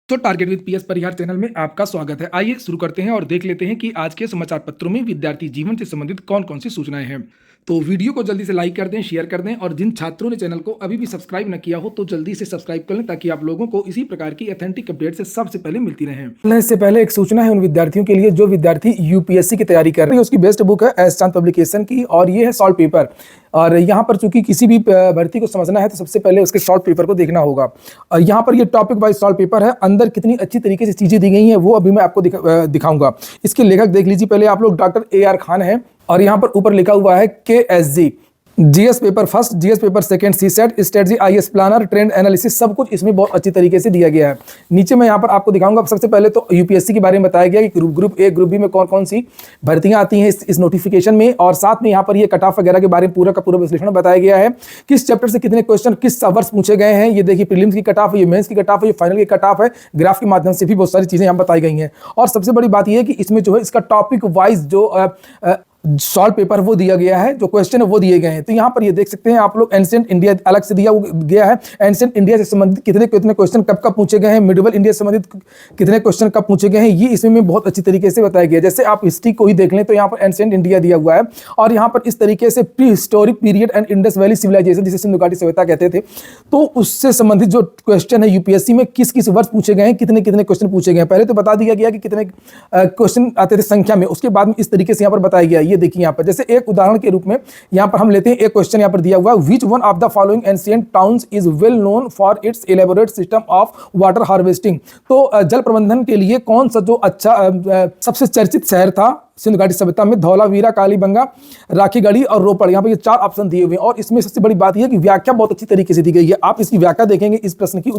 तो target with PS Parihar channel में आपका स्वागत है। आइए शुरू करते हैं और देख लेते हैं कि आज के समाचार पत्रों में विद्यार्थी जीवन से संबंधित कौन कौन सी सूचनाएं हैं। तो वीडियो को जल्दी से लाइक कर दें, शेयर कर दें और जिन छात्रों ने चैनल को अभी भी सब्सक्राइब न किया हो तो जल्दी से सब्सक्राइब कर लें ताकि आप लोगों को इसी प्रकार की ऑथेंटिक अपडेट से सबसे पहले मिलती रहें। इससे पहले एक सूचना है उन विद्यार्थियों के लिए जो विद्यार्थी यूपीएससी की तैयारी कर रहे हैं। उसकी बेस्ट बुक है एस चांद पब्लिकेशन की और ये है सॉल्व पेपर। और यहाँ पर चूंकि किसी भी भर्ती को समझना है तो सबसे पहले उसके सॉल्व पेपर को देखना होगा। और यहाँ पर ये टॉपिक वाइज सॉल्व पेपर है, अंदर कितनी अच्छी तरीके से चीजें दी गई हैं वो अभी मैं आपको दिखाऊंगा। इसके लेखक देख लीजिए पहले आप लोग, डॉक्टर AR खान है और यहाँ पर ऊपर लिखा हुआ है KSG। GS paper first, GS paper second, CSAT, strategy, IAS planner, trend analysis, सब कुछ इसमें बहुत अच्छी तरीके से दिया गया है। नीचे मैं यहाँ पर आपको दिखाऊंगा। सबसे पहले तो यूपीएससी के बारे में बताया गया कि ग्रुप ए ग्रुप बी में कौन कौन सी भर्तियां आती हैं इस नोटिफिकेशन में, और साथ में यहाँ पर ये कट ऑफ वगैरह के बारे में पूरा का पूरा विश्लेषण बताया गया है। किस चैप्टर से कितने क्वेश्चन किस वर्ष पूछे गए हैं, ये देखिए प्रीलिम्स की कट ऑफ, ये मेंस की कट ऑफ, ये फाइनल की कट ऑफ है। ग्राफ के माध्यम से भी बहुत सारी चीजें यहाँ बताई गई हैं। और सबसे बड़ी बात यह है कि इसमें जो है इसका टॉपिक वाइज जो सॉल्व पेपर वो दिया गया है, जो क्वेश्चन है वो दिए गए हैं। तो यहाँ पर ये देख सकते हैं आप लोग, एंशिएंट इंडिया अलग से दिया गया है। एंशिएंट इंडिया से संबंधित कितने कितने क्वेश्चन कब कब पूछे गए हैं, मिडिवल इंडिया से संबंधित कितने क्वेश्चन कब पूछे गए हैं, ये इसमें बहुत अच्छी तरीके से बताया गया है। जैसे आप हिस्ट्री को ही देख लें तो यहाँ पर एंशिएंट इंडिया दिया हुआ है और यहाँ पर इस तरीके से prehistoric period and Indus valley civilisation, जिसे सिंधु घाटी सभ्यता कहते थे, तो उससे संबंधित जो क्वेश्चन है यूपीएससी में किस किस वर्ष पूछे गए हैं, कितने कितने क्वेश्चन पूछे गए हैं। पहले तो बता दिया गया कि कितने क्वेश्चन आते थे संख्या में, उसके बाद में इस तरीके से यहाँ पर बताया गया। ये देखिए यहाँ पर जैसे एक उदाहरण के रूप में यहां पर हम लेते हैं एक क्वेश्चन यहां पर दिया हुआ है, which one of the following ancient towns is well known for its elaborate system of water harvesting. तो जल प्रबंधन के लिए कौन सा जो अच्छा सबसे चर्चित शहर था सिंधु घाटी सभ्यता में, धौलावीरा, कालीबंगा, राखीगढ़ी और रोपड़। यहाँ पर ये 4 ऑप्शन दिए हुए हैं और इसमें सबसे बड़ी बात यह है कि व्याख्या बहुत अच्छी तरीके से दी गई है। आप इसकी व्याख्या देखेंगे इस प्रश्न की,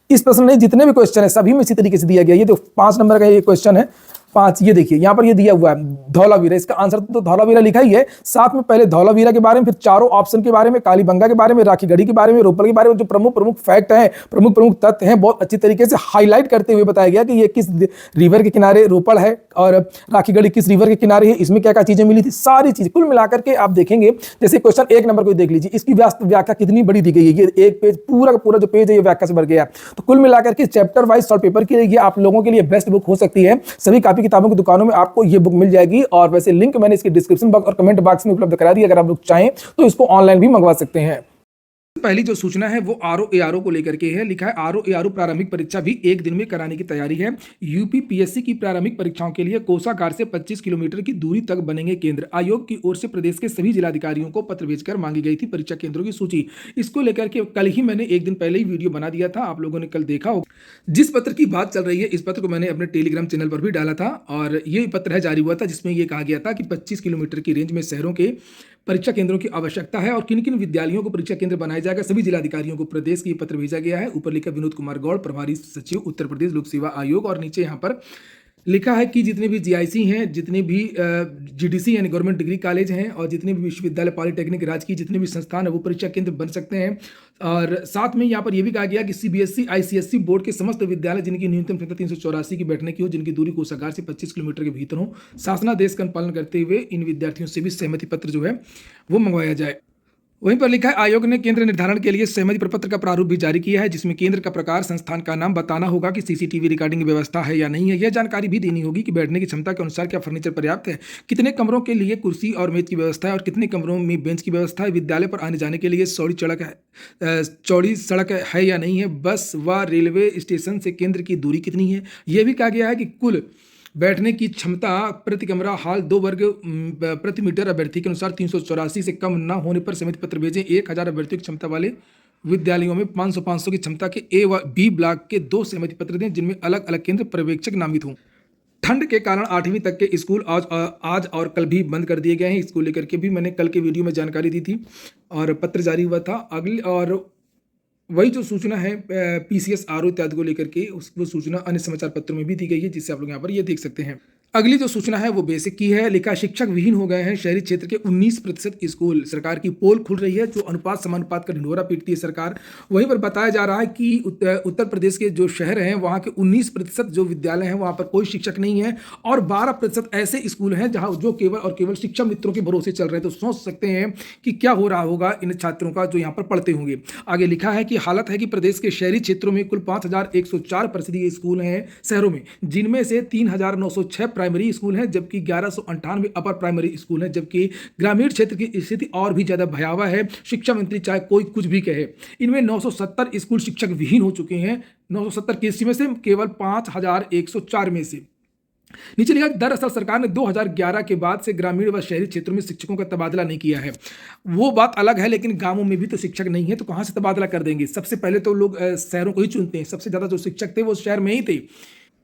इस प्रश्न में जितने भी क्वेश्चन है सभी में इसी तरीके से दिया गया। ये जो 5 नंबर का ये क्वेश्चन है 5, ये देखिए यहाँ पर ये दिया हुआ है धौलावीरा, इसका आंसर तो धौलावीरा लिखा ही है। साथ में पहले धौलावीरा के बारे में, फिर चारों ऑप्शन के बारे में, कालीबंगा के बारे में, राखीगढ़ी के बारे में, रोपड़ के बारे में, जो प्रमुख फैक्ट हैं, प्रमुख तथ्य हैं, बहुत अच्छी तरीके से हाईलाइट करते हुए बताया गया कि ये किस रिवर के किनारे रोपड़ है और राखीगढ़ी किस रिवर के किनारे है, इसमें क्या क्या चीजें मिली थी, सारी चीजें कुल मिलाकर के आप देखेंगे। जैसे क्वेश्चन 1 नंबर को देख लीजिए, इसकी व्याख्या कितनी बड़ी दी गई है। ये एक पेज पूरा का पूरा जो पेज है ये व्याख्या से भर गया है। तो कुल मिलाकर के चैप्टर वाइज सॉल्व पेपर के लिए आप लोगों के लिए बेस्ट बुक हो सकती है। सभी कॉपी किताबों की दुकानों में आपको ये बुक मिल जाएगी और वैसे लिंक मैंने इसके डिस्क्रिप्शन बॉक्स और कमेंट बॉक्स में उपलब्ध करा दी। अगर आप लोग चाहें तो इसको ऑनलाइन भी मंगवा सकते हैं। पहली जो सूचना है वो RO-ARO को लेकर के है। लिखा है RO-ARO प्रारंभिक परीक्षा भी एक दिन में कराने की तैयारी है। यूपी पीएससी की प्रारंभिक परीक्षाओं के लिए कोसागार से 25 किलोमीटर की दूरी तक बनेंगे केंद्र। आयोग की ओर से प्रदेश के सभी जिलाधिकारियों को पत्र भेजकर मांगी गई थी परीक्षा केंद्रों की सूची। इसको लेकर के कल ही मैंने एक दिन पहले ही वीडियो बना दिया था, आप लोगों ने कल देखा हो। जिस पत्र की बात चल रही है इस पत्र को मैंने अपने टेलीग्राम चैनल पर भी डाला था और ये पत्र है जारी हुआ था जिसमें यह कहा गया था कि 25 किलोमीटर की रेंज में शहरों के परीक्षा केंद्रों की आवश्यकता है और किन किन विद्यालयों को परीक्षा केंद्र बनाया जाएगा। सभी जिलाधिकारियों को प्रदेश की पत्र भेजा गया है। ऊपर लिखा विनोद कुमार गौड़, प्रभारी सचिव उत्तर प्रदेश लोक सेवा आयोग, और नीचे यहाँ पर लिखा है कि जितने भी जीआईसी हैं, जितने भी जीडीसी यानी गवर्नमेंट डिग्री कॉलेज हैं और जितने भी विश्वविद्यालय, पॉलिटेक्निक, राजकीय जितने भी संस्थान है वो परीक्षा केंद्र बन सकते हैं। और साथ में यहाँ पर यह भी कहा गया कि सीबीएसई आईसीएसई बोर्ड के समस्त विद्यालय जिनकी न्यूनतम क्षमता 384 की बैठने की हो, जिनकी दूरी कोसागार से 25 किलोमीटर के भीतर हो, शासनादेश का पालन करते हुए इन विद्यार्थियों से भी सहमति पत्र जो है वो मंगवाया जाए। वहीं पर लिखा है आयोग ने केंद्र निर्धारण के लिए सहमति प्रपत्र का प्रारूप भी जारी किया है जिसमें केंद्र का प्रकार, संस्थान का नाम बताना होगा कि सीसीटीवी रिकॉर्डिंग की व्यवस्था है या नहीं है। यह जानकारी भी देनी होगी कि बैठने की क्षमता के अनुसार क्या फर्नीचर पर्याप्त है, कितने कमरों के लिए कुर्सी और मेज की व्यवस्था है और कितने कमरों में बेंच की व्यवस्था है, विद्यालय पर आने जाने के लिए चौड़ी सड़क है या नहीं है, बस व रेलवे स्टेशन से केंद्र की दूरी कितनी है। यह भी कहा गया है कि कुल बैठने की क्षमता प्रति कमरा हॉल 2 वर्ग प्रति मीटर अभ्यर्थी के अनुसार 384 से कम न होने पर सहमति पत्र भेजें। 1000 अभ्यर्थियों की क्षमता वाले विद्यालयों में 500 की क्षमता के ए व बी ब्लॉक के 2 सहमति पत्र दें जिनमें अलग अलग केंद्र पर्यवेक्षक नामित हों। ठंड के कारण 8वीं तक के स्कूल आज और कल भी बंद कर दिए गए हैं। इसको लेकर के भी मैंने कल के वीडियो में जानकारी दी थी और पत्र जारी हुआ था। अगली और वही जो सूचना है पीसीएस आरओ इत्यादि को लेकर के वो सूचना अन्य समाचार पत्रों में भी दी गई है जिससे आप लोग यहाँ पर ये देख सकते हैं। अगली जो सूचना है वो बेसिक की है। लिखा शिक्षक विहीन हो गए हैं शहरी क्षेत्र के 19% स्कूल। सरकार की पोल खुल रही है जो अनुपात समानुपात का ढिंढोरा पीटती है सरकार। वहीं पर बताया जा रहा है कि उत्तर प्रदेश के जो शहर हैं वहाँ के 19% जो विद्यालय हैं वहाँ पर कोई शिक्षक नहीं है और 12% ऐसे स्कूल हैं जहाँ जो केवल और केवल शिक्षा मित्रों के भरोसे चल रहे हैं। तो सोच सकते हैं कि क्या हो रहा होगा इन छात्रों का जो यहाँ पर पढ़ते होंगे। आगे लिखा है कि हालत है कि प्रदेश के शहरी क्षेत्रों में कुल 5,104 परिषदीय स्कूल हैं शहरों में, जिनमें से 3,906 प्राइमरी स्कूल हैं जबकि 1198 अपर प्राइमरी स्कूल हैं। जबकि ग्रामीण क्षेत्र की स्थिति और भी ज्यादा भयावह है, शिक्षा मंत्री चाहे कोई कुछ भी कहे। इनमें 970 स्कूल शिक्षक विहीन हो चुके हैं। 970 केस में से केवल 5,104 में से। नीचे लिखा दरअसल सरकार ने 2011 के बाद से ग्रामीण व शहरी क्षेत्रों में शिक्षकों का तबादला नहीं किया है। वो बात अलग है, लेकिन गांवों में भी तो शिक्षक नहीं है तो कहां से तबादला कर देंगे। सबसे पहले तो लोग शहरों को ही चुनते हैं। सबसे ज्यादा जो शिक्षक थे वो शहर में ही थे।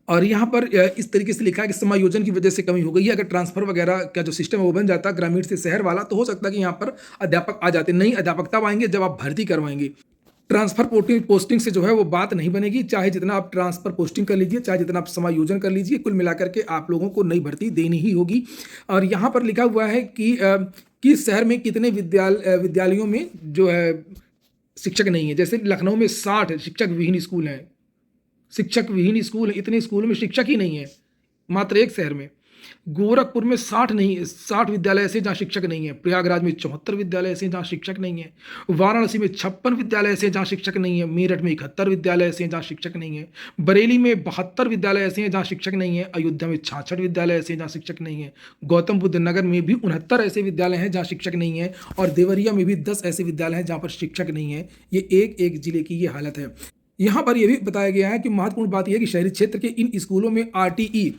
और यहाँ पर इस तरीके से लिखा है कि समायोजन की वजह से कमी हो गई है। अगर ट्रांसफर वगैरह का जो सिस्टम है वो बन जाता ग्रामीण से शहर वाला तो हो सकता है कि यहाँ पर अध्यापक आ जाते। नहीं, अध्यापक तब आएंगे जब आप भर्ती करवाएंगे। ट्रांसफर पोस्टिंग से जो है वो बात नहीं बनेगी। चाहे जितना आप ट्रांसफर पोस्टिंग कर लीजिए, चाहे जितना आप समायोजन कर लीजिए, कुल मिलाकर के आप लोगों को नई भर्ती देनी ही होगी। और यहाँ पर लिखा हुआ है कि शहर में कितने विद्यालयों में जो है शिक्षक नहीं है। जैसे लखनऊ में 60 शिक्षक विहीन स्कूल हैं। शिक्षक विहीन स्कूल है, इतने स्कूलों में शिक्षक ही नहीं है मात्र एक शहर में। गोरखपुर में 60 नहीं, 60 विद्यालय ऐसे जहाँ शिक्षक नहीं है। प्रयागराज में 74 विद्यालय ऐसे जहाँ शिक्षक नहीं है। वाराणसी में 56 विद्यालय ऐसे जहाँ शिक्षक नहीं है। मेरठ में 71 विद्यालय ऐसे हैं जहाँ शिक्षक नहीं है। बरेली में 72 विद्यालय ऐसे हैं जहाँ शिक्षक नहीं है। अयोध्या में 66 विद्यालय ऐसे हैं जहाँ शिक्षक नहीं है। गौतम बुद्ध नगर में भी 69 ऐसे विद्यालय हैं जहाँ शिक्षक नहीं है। और देवरिया में भी 10 ऐसे विद्यालय हैं जहाँ पर शिक्षक नहीं है। ये एक एक जिले की ये हालत है। यहाँ पर यह भी बताया गया है कि महत्वपूर्ण बात यह है कि शहरी क्षेत्र के इन स्कूलों में आरटीई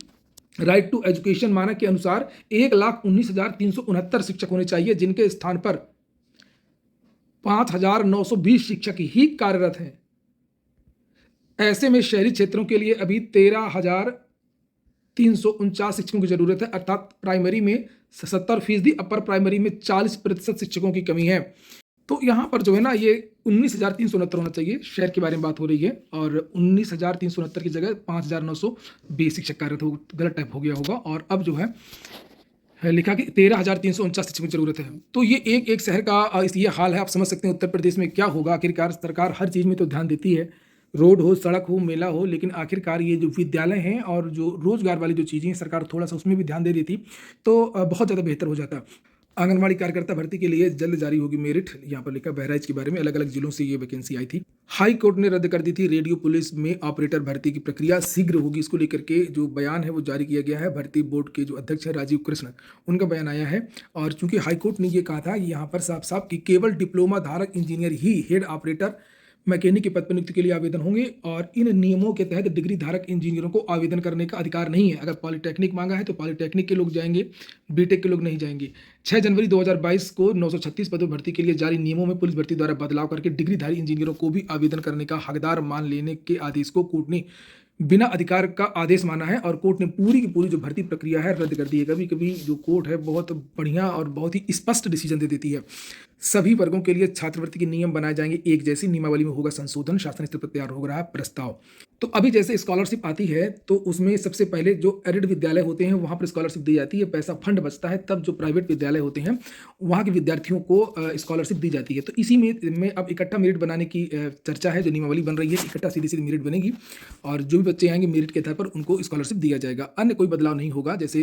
राइट टू एजुकेशन मानक के अनुसार 1,19,369 शिक्षक होने चाहिए, जिनके स्थान पर 5,920 शिक्षक ही कार्यरत हैं। ऐसे में शहरी क्षेत्रों के लिए अभी 13,349 शिक्षकों की जरूरत है, अर्थात प्राइमरी में 70%, अपर प्राइमरी में 40% शिक्षकों की कमी है। तो यहाँ पर जो है ना ये 19,369 होना चाहिए। शहर के बारे में बात हो रही है और 19,369 की जगह 5,920 शिक्षक कार्यरत हो, गलत टाइप हो गया होगा। और अब जो है लिखा कि 13,349 शिक्षकों की जरूरत है। तो ये एक एक शहर का ये हाल है। आप समझ सकते हैं उत्तर प्रदेश में क्या होगा। आखिरकार सरकार हर चीज़ में तो ध्यान देती है, रोड हो, सड़क हो, मेला हो, लेकिन आखिरकार ये जो विद्यालय हैं और जो रोजगार वाली जो चीज़ें हैं सरकार थोड़ा सा उसमें भी ध्यान दे देती तो बहुत ज़्यादा बेहतर हो जाता। आंगनबाड़ी कार्यकर्ता भर्ती के लिए जल्द जारी होगी मेरिट। यहाँ पर लिखा बहराइच के बारे में अलग अलग जिलों से ये वैकेंसी आई थी। हाई कोर्ट ने रद्द कर दी थी रेडियो पुलिस में ऑपरेटर भर्ती की प्रक्रिया शीघ्र होगी। इसको लेकर के जो बयान है वो जारी किया गया है। भर्ती बोर्ड के जो अध्यक्ष है राजीव कृष्ण, उनका बयान आया है। और चूंकि हाईकोर्ट ने ये कहा था यहाँ पर साफ साफ कि केवल डिप्लोमा धारक इंजीनियर ही हेड ऑपरेटर मैकेनिक के पद पर नियुक्ति के लिए आवेदन होंगे और इन नियमों के तहत डिग्री धारक इंजीनियरों को आवेदन करने का अधिकार नहीं है। अगर पॉलिटेक्निक मांगा है तो पॉलिटेक्निक के लोग जाएंगे, बीटेक के लोग नहीं जाएंगे। 6 जनवरी 2022 को 936 पदों भर्ती के लिए जारी नियमों में पुलिस भर्ती द्वारा बदलाव करके डिग्रीधारी इंजीनियरों को भी आवेदन करने का हकदार मान लेने के आदेश को कोर्ट ने बिना अधिकार का आदेश माना है और कोर्ट ने पूरी की पूरी जो भर्ती प्रक्रिया है रद्द कर दी है। कभी कभी जो कोर्ट है बहुत बढ़िया और बहुत ही स्पष्ट डिसीजन दे देती है। सभी वर्गों के लिए छात्रवृत्ति के नियम बनाए जाएंगे एक जैसी, नियमावली में होगा संशोधन, शासन स्तर पर तैयार हो रहा है प्रस्ताव। तो अभी जैसे स्कॉलरशिप आती है तो उसमें सबसे पहले जो एडेड विद्यालय होते हैं वहाँ पर स्कॉलरशिप दी जाती है, पैसा फंड बचता है। तब जो प्राइवेट विद्यालय होते हैं वहाँ के विद्यार्थियों को स्कॉलरशिप दी जाती है। तो इसी में अब इकट्ठा मेरिट बनाने की चर्चा है। जो नियमावली बन रही है इकट्ठा सीधी सीधी मेरिट बनेगी और जो भी बच्चे आएंगे मेरिट के आधार पर उनको स्कॉलरशिप दिया जाएगा। अन्य कोई बदलाव नहीं होगा। जैसे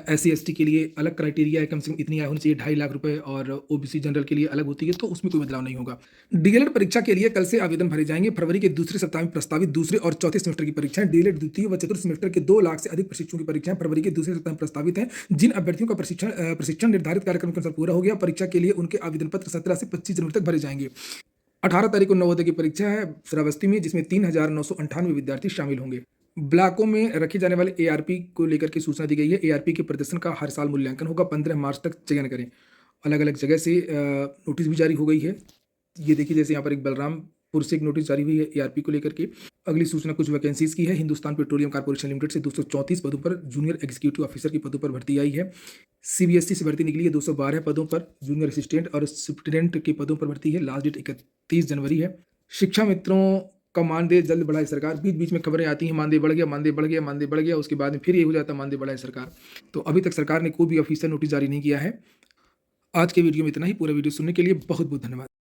SC ST के लिए अलग क्राइटेरिया है, कम से कम इतनी आय होनी चाहिए 2.5 लाख रुपए, और OBC जनरल के लिए अलग होती है, तो उसमें कोई बदलाव नहीं होगा। डीएलएड परीक्षा के लिए कल से आवेदन भरे जाएंगे। फरवरी के दूसरे सप्ताह में प्रस्तावित दूसरे और चौथे सेमेस्टर की परीक्षाएं। डीएलएड द्वितीय व चतुर्थ सेमेस्टर के 2 लाख से अधिक प्रशिक्षुओं की परीक्षाएं फरवरी के दूसरे सप्ताह में प्रस्तावित हैं। जिन अभ्यर्थियों का प्रशिक्षण निर्धारित कार्यक्रम के अनुसार पूरा हो गया, परीक्षा के लिए उनके आवेदन पत्र 17 से 25 जनवरी तक भरे जाएंगे। 18 तारीख को नवोदय की परीक्षा है श्रावस्ती में, जिसमें 3,998 विद्यार्थी शामिल होंगे। ब्लॉकों में रखे जाने वाले ARP को लेकर के सूचना दी गई है। ARP के प्रदर्शन का हर साल मूल्यांकन होगा। 15 मार्च तक चयन करें। अलग अलग जगह से नोटिस भी जारी हो गई है। ये देखिए जैसे यहाँ पर एक बलरामपुर से एक नोटिस जारी हुई है ARP को लेकर के। अगली सूचना कुछ वैकेंसीज की है। हिंदुस्तान पेट्रोलियम कॉर्पोरेशन लिमिटेड से 234 पदों पर जूनियर एग्जीक्यूटिव ऑफिसर की पदों पर भर्ती आई है। CBSE से भर्ती निकली है 212 पदों पर जूनियर असिस्टेंट और सुप्रिटेंडेंट के पदों पर भर्ती है। लास्ट डेट 31 जनवरी है। शिक्षा मित्रों का मानदेय जल्द बढ़ाए सरकार। बीच बीच में खबरें आती हैं मानदेय बढ़ गया, मानदेय बढ़ गया, मानदेय बढ़ गया, उसके बाद में फिर ये हो जाता है मानदेय बढ़ाए सरकार। तो अभी तक सरकार ने कोई भी ऑफिशियल नोटिस जारी नहीं किया है। आज के वीडियो में इतना ही। पूरा वीडियो सुनने के लिए बहुत बहुत धन्यवाद।